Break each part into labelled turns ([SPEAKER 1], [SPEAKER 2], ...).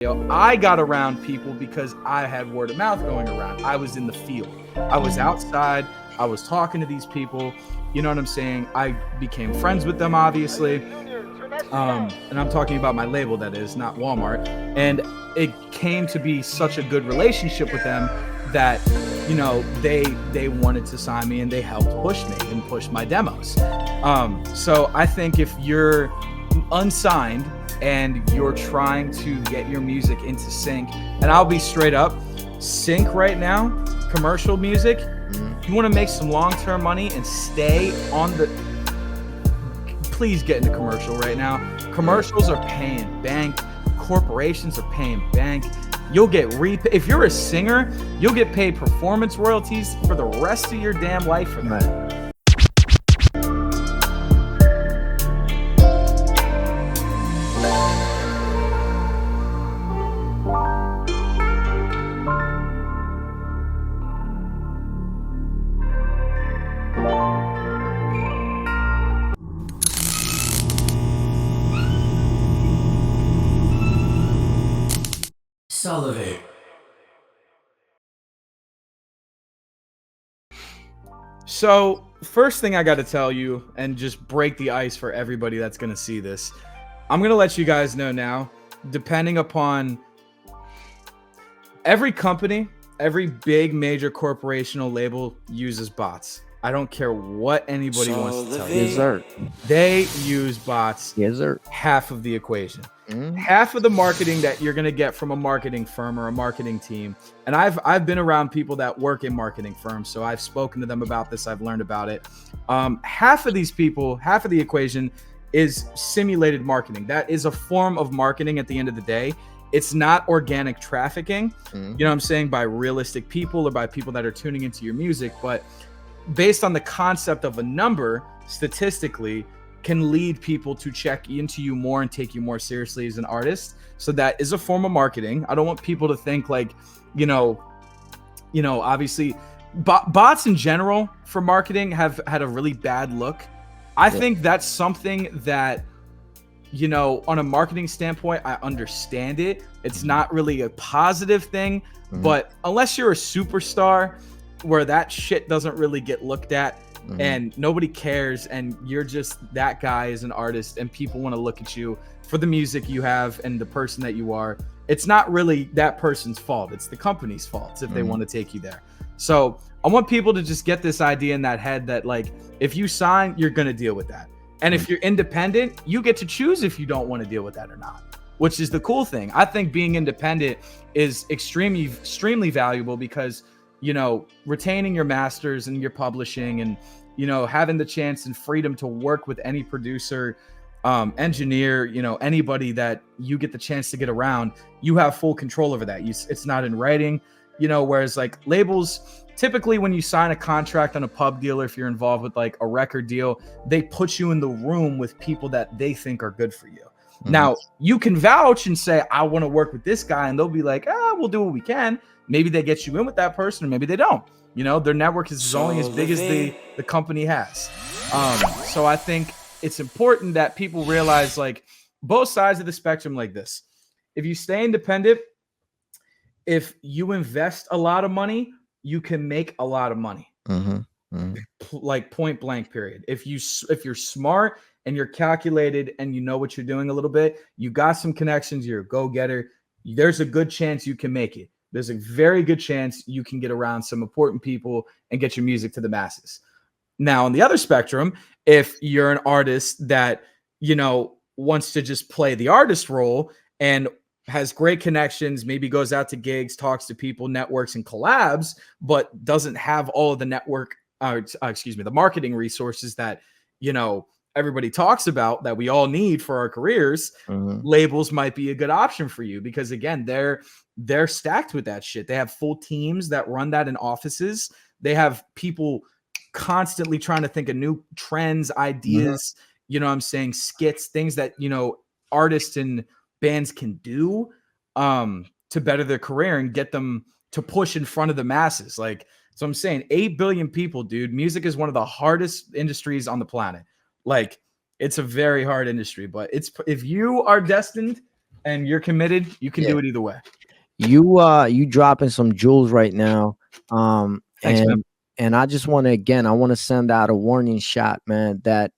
[SPEAKER 1] I got around people because I had word of mouth going around. I was in the field. I was outside. I was talking to these people. You know what I'm saying? I became friends with them, obviously. And I'm talking about my label, that is, not Walmart. And it came to be such a good relationship with them that, you know, they wanted to sign me and they helped push me and push my demos. So I think if you're unsigned and you're trying to get your music into sync, and I'll be straight up, sync right now, commercial music, you want to make some long-term money and stay on the, please get into commercial right now. Commercials are paying bank. Corporations are paying bank. You'll get if you're a singer, you'll get paid performance royalties for the rest of your damn life for that.
[SPEAKER 2] SouLivate.
[SPEAKER 1] So first thing I got to tell you, and just break the ice for everybody that's going to see this, I'm going to let you guys know now, depending upon every company, every big major corporational label uses bots. I don't care what anybody wants to tell you.
[SPEAKER 3] Yes, sir.
[SPEAKER 1] They use bots.
[SPEAKER 3] Yes, sir.
[SPEAKER 1] Half of the equation. Half of the marketing that you're going to get from a marketing firm or a marketing team. And I've been around people that work in marketing firms, so I've spoken to them about this. I've learned about it. Half of these people, half of the equation is simulated marketing. That is a form of marketing at the end of the day. It's not organic trafficking, you know what I'm saying, by realistic people or by people that are tuning into your music, but based on the concept of a number, statistically, can lead people to check into you more and take you more seriously as an artist. So that is a form of marketing. I don't want people to think like, you know, obviously bots in general for marketing have had a really bad look. I think that's something that, you know, on a marketing standpoint, I understand it. It's not really a positive thing, but unless you're a superstar where that shit doesn't really get looked at, and nobody cares, and you're just that guy as an artist, and people want to look at you for the music you have and the person that you are, it's not really that person's fault. It's the company's fault if they want to take you there. So I want people to just get this idea in that head that, like, if you sign, you're going to deal with that. And if you're independent, you get to choose if you don't want to deal with that or not, which is the cool thing. I think being independent is extremely valuable because, you know, retaining your masters and your publishing and, you know, having the chance and freedom to work with any producer, engineer, you know, anybody that you get the chance to get around, you have full control over that. It's not in writing, you know, whereas like labels, typically when you sign a contract on a pub deal, or if you're involved with like a record deal, they put you in the room with people that they think are good for you. Now, you can vouch and say, I want to work with this guy, and they'll be like, we'll do what we can. Maybe they get you in with that person, or maybe they don't. You know, their network is only as big as the company has. So I think it's important that people realize, like, both sides of the spectrum like this. If you stay independent, if you invest a lot of money, you can make a lot of money. Like point blank period. If you're smart and you're calculated and you know what you're doing a little bit, you got some connections, you're a go-getter, there's a good chance you can make it. There's a very good chance you can get around some important people and get your music to the masses. Now, on the other spectrum, if you're an artist that, you know, wants to just play the artist role and has great connections, maybe goes out to gigs, talks to people, networks and collabs, but doesn't have all of the the marketing resources that, you know, everybody talks about that we all need for our careers, labels might be a good option for you because, again, they're stacked with that shit. They have full teams that run that in offices. They have people constantly trying to think of new trends, ideas, you know what I'm saying, skits, things that, you know, artists and bands can do to better their career and get them to push in front of the masses. Like, so I'm saying 8 billion people, dude. Music is one of the hardest industries on the planet. Like, it's a very hard industry, but if you are destined and you're committed, you can do it either way.
[SPEAKER 2] You dropping some jewels right now.
[SPEAKER 1] Thanks, man.
[SPEAKER 2] And I just want to, I want to send out a warning shot, man, that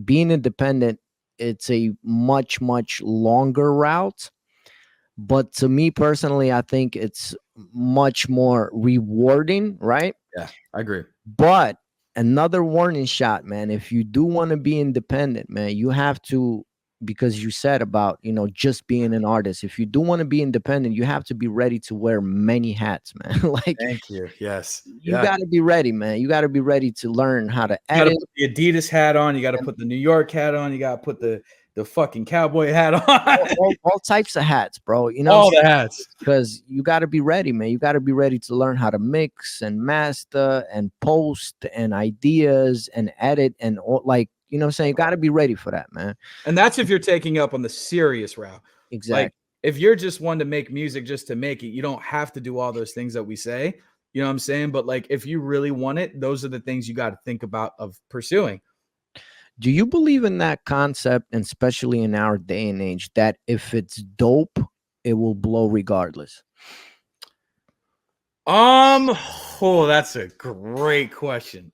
[SPEAKER 2] being independent, it's a much longer route. But to me personally, I think it's much more rewarding, right?
[SPEAKER 1] Yeah, I agree.
[SPEAKER 2] But another warning shot, man, if you do want to be independent, man, you have to, because you said about, just being an artist. If you do want to be independent, you have to be ready to wear many hats, man. Like,
[SPEAKER 1] thank you. Yes.
[SPEAKER 2] You got to be ready, man. You got to be ready to learn how to edit.
[SPEAKER 1] You got to put the Adidas hat on. You got to put the New York hat on. You got to put the fucking cowboy hat on.
[SPEAKER 2] all types of hats, bro.
[SPEAKER 1] All the hats.
[SPEAKER 2] Because you got to be ready, man. You got to be ready to learn how to mix and master and post and ideas and edit and all, like, you know what I'm saying? You got to be ready for that, man.
[SPEAKER 1] And that's if you're taking up on the serious route.
[SPEAKER 2] Exactly.
[SPEAKER 1] Like, if you're just one to make music just to make it, you don't have to do all those things that we say. You know what I'm saying? But like, if you really want it, those are the things you got to think about of pursuing.
[SPEAKER 2] Do you believe in that concept, and especially in our day and age, that if it's dope, it will blow regardless?
[SPEAKER 1] Oh, that's a great question.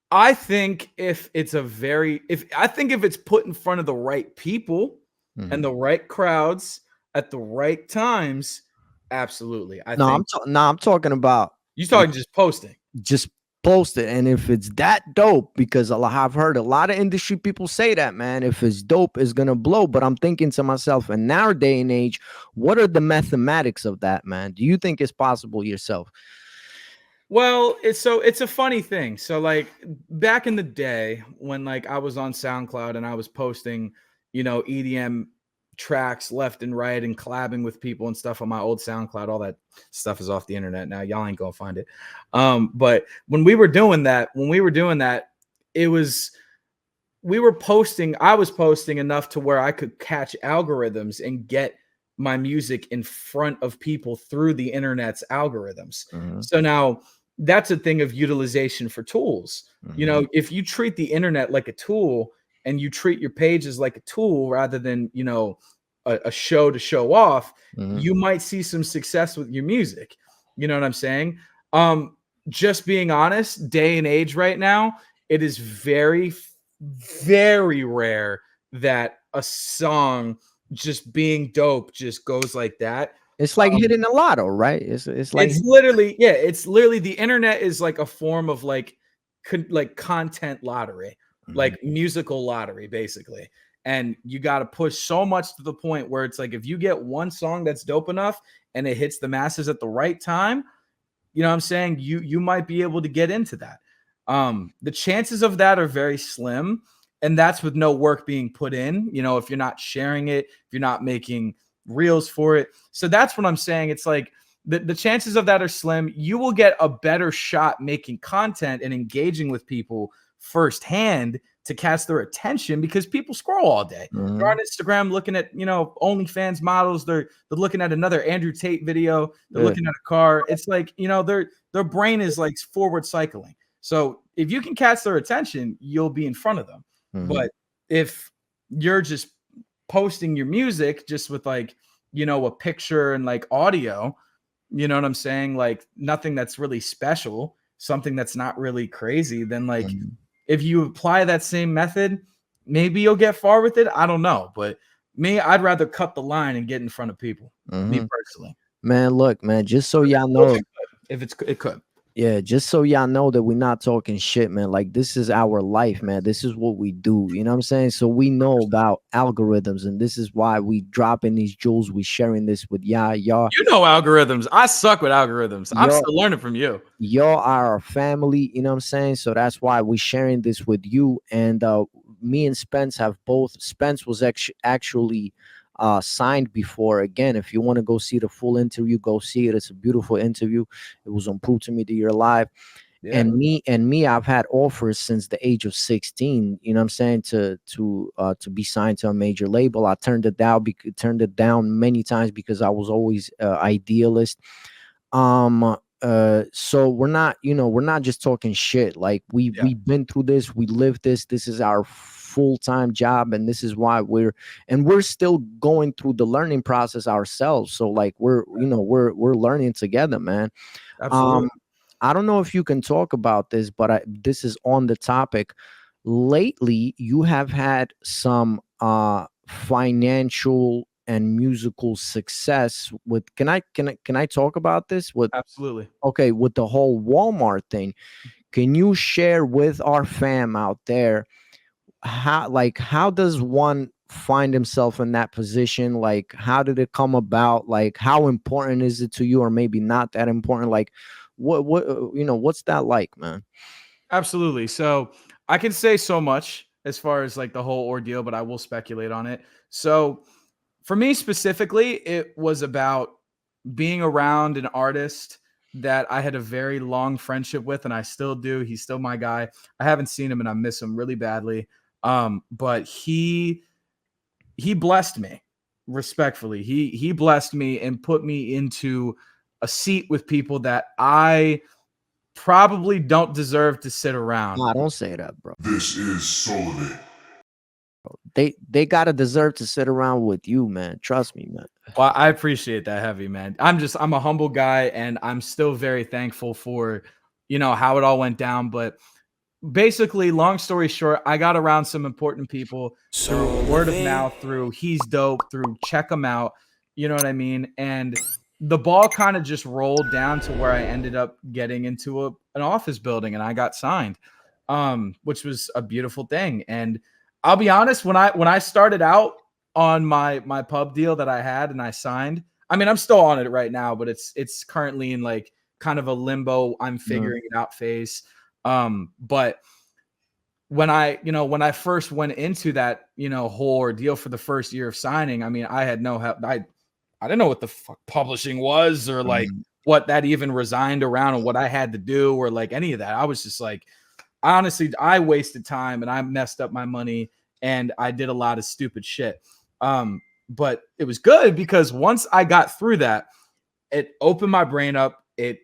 [SPEAKER 1] I think if it's if it's put in front of the right people and the right crowds at the right times, absolutely.
[SPEAKER 2] I'm talking about
[SPEAKER 1] just posting.
[SPEAKER 2] Just post it. And if it's that dope, because I've heard a lot of industry people say that, man, if it's dope, it's gonna blow. But I'm thinking to myself, in our day and age, what are the mathematics of that, man? Do you think it's possible yourself?
[SPEAKER 1] Well, it's a funny thing. So like back in the day when like I was on SoundCloud and I was posting, EDM tracks left and right and collabing with people and stuff on my old SoundCloud, all that stuff is off the internet now. Y'all ain't gonna find it. But when we were doing that, I was posting enough to where I could catch algorithms and get my music in front of people through the internet's algorithms. So now that's a thing of utilization for tools. If you treat the internet like a tool and you treat your pages like a tool rather than, a show to show off, you might see some success with your music. You know what I'm saying? Just being honest, day and age right now, it is very, very rare that a song just being dope just goes like that.
[SPEAKER 2] It's like hitting a lotto, right? It's
[SPEAKER 1] literally the internet is like a form of like content lottery, like musical lottery, basically. And you got to push so much to the point where it's like, if you get one song that's dope enough and it hits the masses at the right time, you know what I'm saying? You might be able to get into that. The chances of that are very slim. And that's with no work being put in, if you're not sharing it, if you're not making reels for it. So that's what I'm saying. It's like the chances of that are slim. You will get a better shot making content and engaging with people firsthand to catch their attention, because people scroll all day. They're on Instagram looking at, OnlyFans models. They're looking at another Andrew Tate video. They're looking at a car. It's like, their brain is like forward cycling. So if you can catch their attention, you'll be in front of them. But if you're just posting your music just with like, a picture and like audio, you know what I'm saying? Like nothing that's really special, something that's not really crazy, then like if you apply that same method, maybe you'll get far with it. I don't know. But me, I'd rather cut the line and get in front of people. Me personally.
[SPEAKER 2] Man, look, man, just so y'all know,
[SPEAKER 1] it could.
[SPEAKER 2] Yeah, just so y'all know that we're not talking shit, man. Like, this is our life, man. This is what we do. You know what I'm saying? So we know about algorithms, and this is why we dropping these jewels. We sharing this with y'all.
[SPEAKER 1] You know algorithms. I suck with algorithms. I'm still learning from you.
[SPEAKER 2] Y'all are our family. You know what I'm saying? So that's why we sharing this with you. And me and Spence have both. Spence was actually signed before. Again, if you want to go see the full interview, go see it. It's a beautiful interview. It was on Prove to Me that You're Alive. Yeah. And me, I've had offers since the age of 16, you know what I'm saying, to be signed to a major label. I turned it down many times because I was always idealist. so we're not, we're not just talking shit. Like we've been through this, we lived this is our full-time job, and this is why we're still going through the learning process ourselves. So like we're learning together, man.
[SPEAKER 1] Absolutely.
[SPEAKER 2] I don't know if you can talk about this, but this is on the topic. Lately, you have had some financial and musical success with. Can I talk about this with?
[SPEAKER 1] Absolutely.
[SPEAKER 2] Okay, with the whole Walmart thing. Can you share with our fam out there how does one find himself in that position? Like, how did it come about? Like, how important is it to you, or maybe not that important? Like, what's that like, man?
[SPEAKER 1] Absolutely. So I can say so much as far as like the whole ordeal, but I will speculate on it. So for me specifically, it was about being around an artist that I had a very long friendship with, and I still do. He's still my guy. I haven't seen him and I miss him really badly. But he blessed me respectfully. He blessed me and put me into a seat with people that I probably don't deserve to sit around.
[SPEAKER 2] Nah, don't say that, bro.
[SPEAKER 3] This is SouLivate.
[SPEAKER 2] They gotta deserve to sit around with you, man. Trust me, man.
[SPEAKER 1] Well, I appreciate that heavy, man. I'm a humble guy and I'm still very thankful for, how it all went down. But basically, long story short, I got around some important people through word of mouth, through he's dope, through check him out. You know what I mean? And the ball kind of just rolled down to where I ended up getting into an office building and I got signed, which was a beautiful thing. And I'll be honest, when I started out on my pub deal that I had and I signed, I mean, I'm still on it right now, but it's currently in like kind of a limbo, I'm figuring it out phase. But when I first went into that, whole ordeal for the first year of signing, I mean, I had no help. I didn't know what the fuck publishing was or like what that even resigned around and what I had to do or like any of that. I was just like, honestly, I wasted time and I messed up my money and I did a lot of stupid shit. But it was good because once I got through that, it opened my brain up. It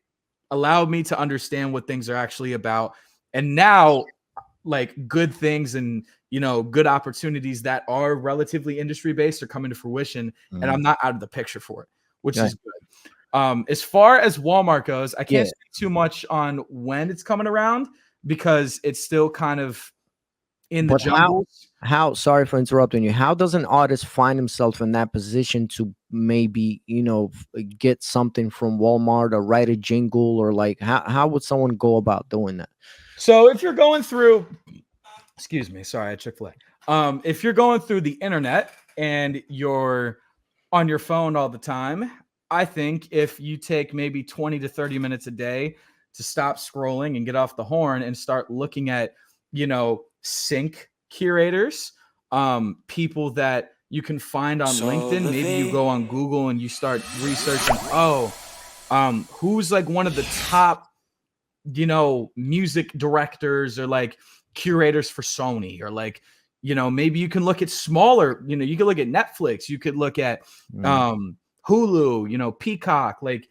[SPEAKER 1] allowed me to understand what things are actually about. And now, like, good things and good opportunities that are relatively industry based are coming to fruition, and I'm not out of the picture for it, which is good. As far as Walmart goes, I can't speak too much on when it's coming around because it's still kind of in the jungle.
[SPEAKER 2] How sorry for interrupting you. How does an artist find himself in that position to maybe, get something from Walmart or write a jingle, or like how would someone go about doing that?
[SPEAKER 1] So if you're going through, excuse me, sorry, Chick-fil-A. If you're going through the internet and you're on your phone all the time, I think if you take maybe 20 to 30 minutes a day to stop scrolling and get off the horn and start looking at, sync curators, people that you can find on LinkedIn. Maybe you go on Google and you start researching, who's like one of the top, music directors or like curators for Sony, or like, maybe you can look at smaller, you can look at Netflix, you could look at Hulu, Peacock, like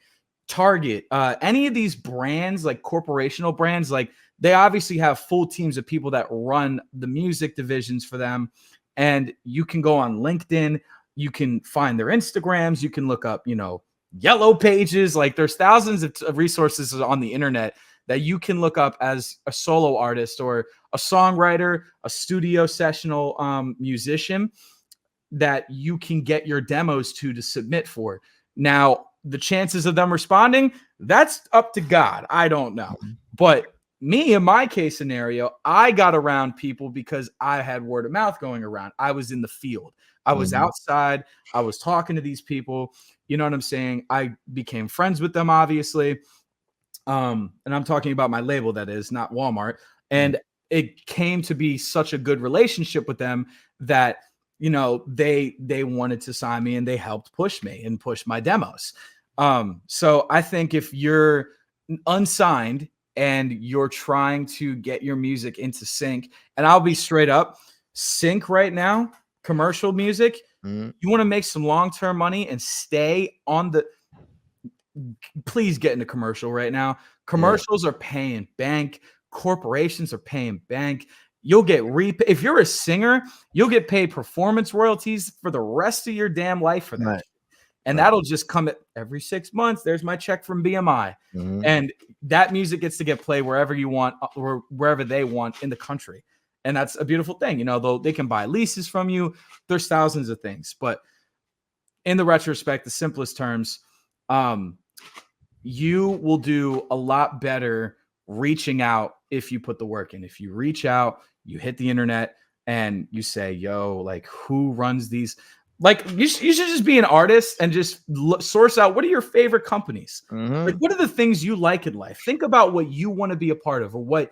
[SPEAKER 1] Target, any of these brands, like corporational brands, like they obviously have full teams of people that run the music divisions for them. And you can go on LinkedIn, you can find their Instagrams, you can look up, yellow pages. Like there's thousands of resources on the internet that you can look up as a solo artist or a songwriter, a studio sessional musician that you can get your demos to submit for. Now, the chances of them responding, that's up to God. I don't know. But me, in my case scenario, I got around people because I had word of mouth going around. I was in the field. I was outside. I was talking to these people. You know what I'm saying? I became friends with them, obviously. And I'm talking about my label, that is, not Walmart. And it came to be such a good relationship with them that, they wanted to sign me and they helped push me and push my demos. So I think if you're unsigned and you're trying to get your music into sync, and I'll be straight up, sync right now, commercial music, you want to make some long-term money and stay on the please get into commercial right now. Commercials are paying bank. Corporations are paying bank. You'll get if you're a singer, you'll get paid performance royalties for the rest of your damn life for that.
[SPEAKER 2] Right.
[SPEAKER 1] And that'll just come at every 6 months. There's my check from BMI. And that music gets to get played wherever you want or wherever they want in the country. And that's a beautiful thing. You know, though they can buy leases from you. There's thousands of things. But in the retrospect, the simplest terms, you will do a lot better reaching out if you put the work in. If you reach out, you hit the internet and you say, yo, like, who runs these? Like, you should just be an artist and just source out, what are your favorite companies? Like, what are the things you like in life? Think about what you want to be a part of, or what.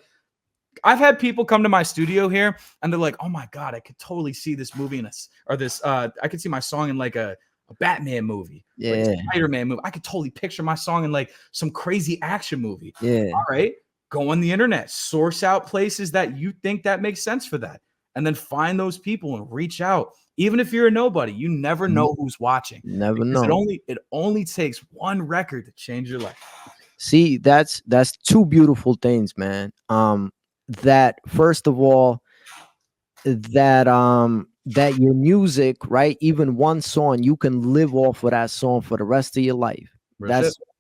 [SPEAKER 1] I've had people come to my studio here and they're like, oh my God, I could totally see this movie in this, or this, I could see my song in like a Batman movie, like a Spider-Man movie. I could totally picture my song in like some crazy action movie. All right, go on the internet, source out places that you think that makes sense for that, and then find those people and reach out. Even if you're a nobody, you never know who's watching.
[SPEAKER 2] Never know.
[SPEAKER 1] It only takes one record to change your life.
[SPEAKER 2] See, that's two beautiful things, man. That first of all, that your music, right? Even one song, you can live off of that song for the rest of your life.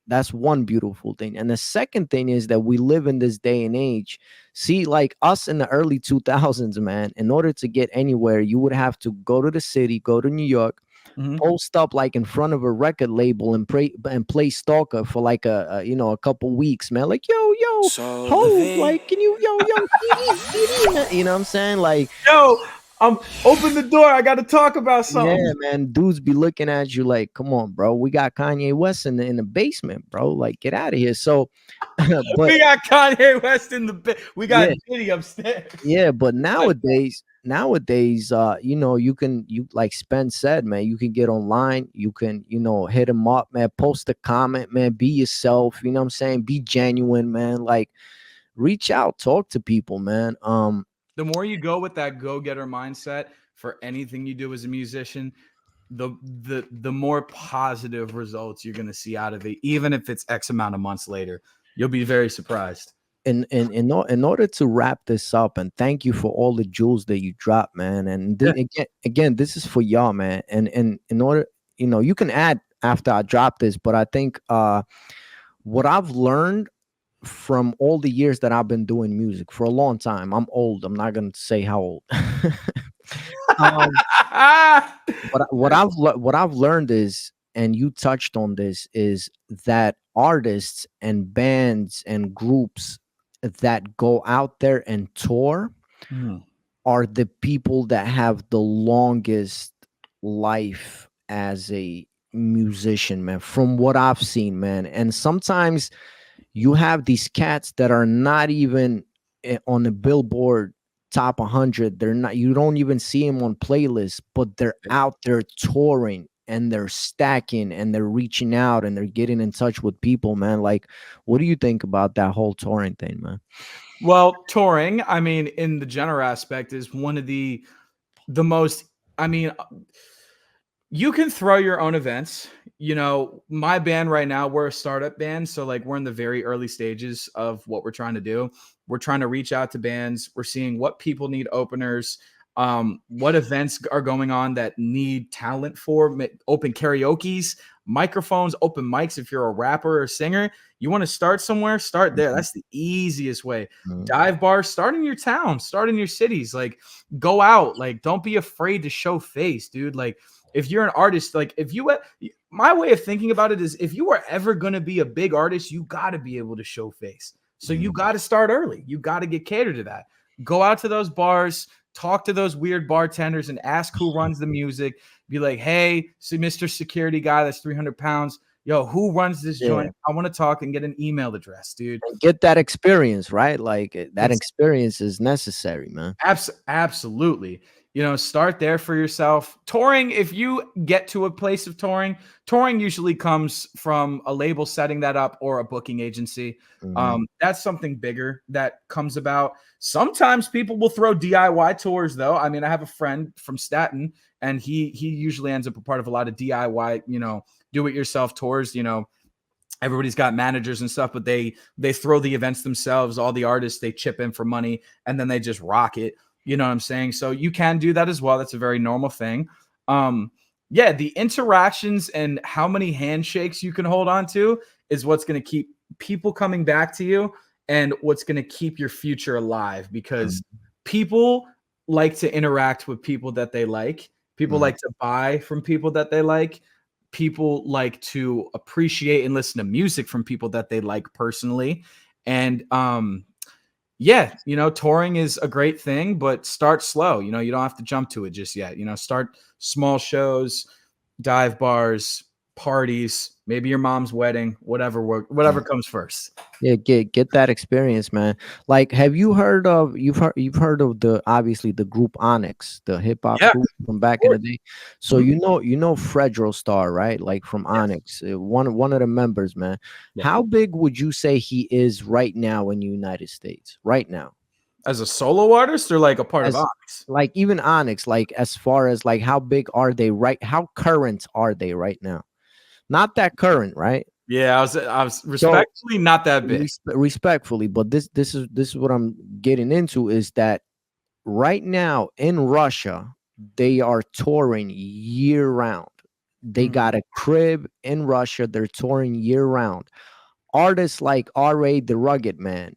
[SPEAKER 2] That's one beautiful thing. And the second thing is that we live in this day and age. See, like us in the early 2000s, man, in order to get anywhere, you would have to go to the city, go to New York, post up like in front of a record label and play Stalker for like a couple weeks, man. Like, yo, hold, like, can you, CD, you know what I'm saying? Like,
[SPEAKER 1] yo, open the door. I got to talk about something.
[SPEAKER 2] Yeah, man. Dudes be looking at you like, come on, bro. We got Kanye West in the basement, bro. Like, get out of here. So,
[SPEAKER 1] but we got Kanye West in the we got Diddy upstairs.
[SPEAKER 2] Yeah, but nowadays, you like Spence said, man, you can get online, you can, hit him up, man, post a comment, man, be yourself, you know what I'm saying? Be genuine, man. Like, reach out, talk to people, man.
[SPEAKER 1] The more you go with that go-getter mindset for anything you do as a musician, the more positive results you're going to see out of it, even if it's X amount of months later. You'll be very surprised.
[SPEAKER 2] In order to wrap this up, and thank you for all the jewels that you dropped, man. And again, this is for y'all, man. And in order, you can add after I drop this, but I think what I've learned from all the years that I've been doing music for a long time. I'm old. I'm not gonna say how old. What I've learned is, and you touched on this, is that artists and bands and groups that go out there and tour are the people that have the longest life as a musician, man, from what I've seen, man. And sometimes you have these cats that are not even on the Billboard top 100. They're not, you don't even see them on playlists, but they're out there touring and they're stacking and they're reaching out and they're getting in touch with people, man. Like, what do you think about that whole touring thing, man?
[SPEAKER 1] Well, touring, I mean, in the general aspect, is one of the most, I mean, you can throw your own events. My band right now, we're a startup band. So like, we're in the very early stages of what we're trying to do. We're trying to reach out to bands. We're seeing what people need openers, what events are going on that need talent for open karaoke's, microphones, open mics. If you're a rapper or singer, you want to start somewhere, start there. That's the easiest way. Dive bars, start in your town, start in your cities. Like, go out. Like, don't be afraid to show face, dude. Like, if you're an artist, like, my way of thinking about it is, if you are ever going to be a big artist, you got to be able to show face. So you got to start early. You got to get catered to that. Go out to those bars, talk to those weird bartenders and ask who runs the music. Be like, hey, so Mr. Security guy that's 300 pounds. Yo, who runs this joint? I want to talk, and get an email address, dude.
[SPEAKER 2] And get that experience, right? Like, that experience is necessary, man.
[SPEAKER 1] Absolutely. Start there for yourself. Touring, if you get to a place of touring usually comes from a label setting that up or a booking agency. That's something bigger that comes about. Sometimes people will throw DIY tours, though. I mean, I have a friend from Staten, and he usually ends up a part of a lot of DIY, do-it-yourself tours. everybody's got managers and stuff, but they throw the events themselves. All the artists, they chip in for money and then they just rock it. You know what I'm saying? So you can do that as well. That's a very normal thing. Yeah, the interactions and how many handshakes you can hold on to is what's going to keep people coming back to you and what's going to keep your future alive, because people like to interact with people that they like. People like to buy from people that they like. People like to appreciate and listen to music from people that they like personally. And yeah, you know, touring is a great thing, but start slow. You know, you don't have to jump to it just yet. You know, start small shows, dive bars, parties, maybe your mom's wedding, whatever comes first.
[SPEAKER 2] Yeah, get that experience, man. Like, have you heard of you've heard of the obviously the group Onyx, the hip hop
[SPEAKER 1] Yeah,
[SPEAKER 2] group from back in the day. So you know Fredro Starr, right? Like from
[SPEAKER 1] yes.
[SPEAKER 2] Onyx, one of the members, man.
[SPEAKER 1] Yeah.
[SPEAKER 2] How big would you say he is right now in the United States? Right now,
[SPEAKER 1] As a solo artist or like a part of
[SPEAKER 2] as
[SPEAKER 1] Onyx?
[SPEAKER 2] like even Onyx, like as far as like how big are they right? How current are they right now? Not that current, right?
[SPEAKER 1] Yeah, I was
[SPEAKER 2] So
[SPEAKER 1] respectfully not that big.
[SPEAKER 2] respectfully, but this is what I'm getting into is that right now in Russia they are touring year round. They got a crib in Russia. They're touring year round. Artists like R.A. the Rugged Man.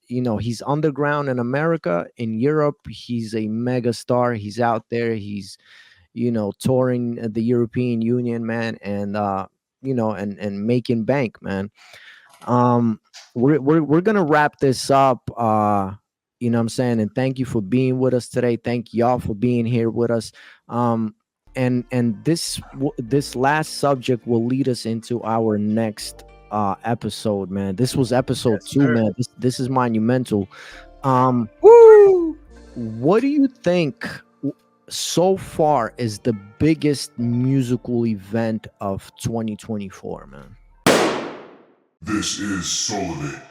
[SPEAKER 2] You know, he's underground in America. In Europe, he's a mega star. He's out there. He's, you know, touring the European Union, man, and you know, and making bank, man. um we're gonna wrap this up, you know what I'm saying, and thank you for being with us today. Thank y'all for being here with us. And this last subject will lead us into our next episode, man. This was episode
[SPEAKER 1] Yes,
[SPEAKER 2] 2,
[SPEAKER 1] sir.
[SPEAKER 2] man. This is monumental.
[SPEAKER 1] Woo!
[SPEAKER 2] What do you think so far is the biggest musical event of 2024, man?
[SPEAKER 3] This is SouLivate.